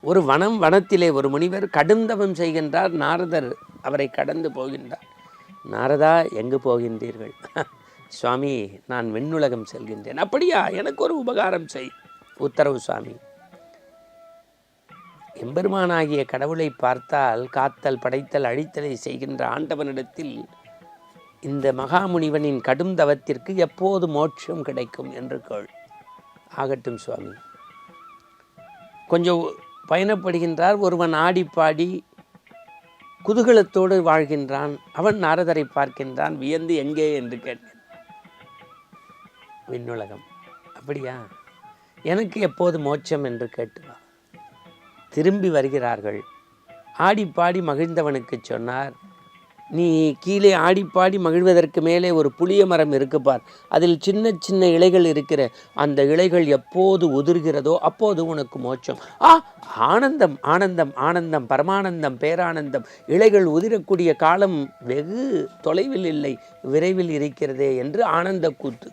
ஒரு வனத்திலே ஒரு முனிவர் கடுந்தவம் செய்கின்றார். நாரதர் அவரை கடந்து போகின்றார். நாரதா, எங்கு போகின்றீர்கள்? சுவாமி, நான் விண்ணுலகம் செல்கின்றேன். அப்படியா? எனக்கு ஒரு உபகாரம் செய். உத்தரவு சுவாமி. எம்பெருமானாகிய கடவுளை பார்த்தால் காத்தல், படைத்தல், அழித்தலை செய்கின்ற ஆண்டவனிடத்தில் இந்த மகாமுனிவனின் கடும் தவத்திற்கு எப்போது மோட்சம் கிடைக்கும் என்று கேள். ஆகட்டும் சுவாமி. கொஞ்சம் பயணப்படுகின்றார். ஒருவன் ஆடி பாடி குதூகலத்தோடு வாழ்கின்றான். அவன் நாரதரை பார்க்கின்றான். வியந்து எங்கே என்று கேட்டேன். விண்ணுலகம். அப்படியா? எனக்கு எப்போது மோட்சம் என்று கேட்டுவா. திரும்பி வருகிறார்கள். ஆடிப்பாடி மகிழ்ந்தவனுக்கு சொன்னார், நீ கீழே ஆடிப்பாடி மகிழ்வதற்கு மேலே ஒரு புளிய மரம் இருக்குப்பார். அதில் சின்ன சின்ன இலைகள் இருக்கிற அந்த இலைகள் எப்போது உதிர்கிறதோ அப்போது உனக்கு மோட்சம். ஆனந்தம், ஆனந்தம், ஆனந்தம், பரமானந்தம், பேரானந்தம். இலைகள் உதிரக்கூடிய காலம் வெகு தொலைவில் இல்லை, விரைவில் இருக்கிறதே என்று ஆனந்த கூத்து.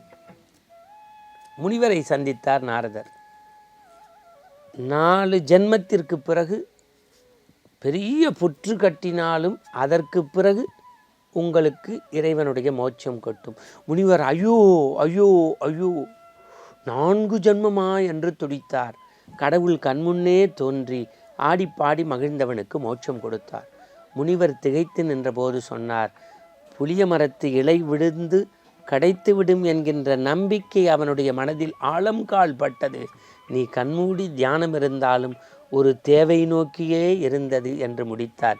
முனிவரை சந்தித்தார் நாரதர். 4 ஜென்மத்திற்கு பிறகு பெரிய புற்று கட்டினாலும் அதற்கு பிறகு உங்களுக்கு இறைவனுடைய மோட்சம் கட்டும். முனிவர் ஐயோ ஐயோ ஐயோ, 4 ஜென்மமா என்று துடித்தார். கடவுள் கண்முன்னே தோன்றி ஆடிப்பாடி மகிழ்ந்தவனுக்கு மோட்சம் கொடுத்தார். முனிவர் திகைத்து நின்றபோது சொன்னார், புளிய மரத்து இலை விழுந்து கடைத்து விடும் என்கின்ற நம்பிக்கை அவனுடைய மனதில் ஆழம் கால் பட்டது. நீ கண்மூடி தியானம் இருந்தாலும் ஒரு தேவை நோக்கியே இருந்தது என்று முடித்தார்.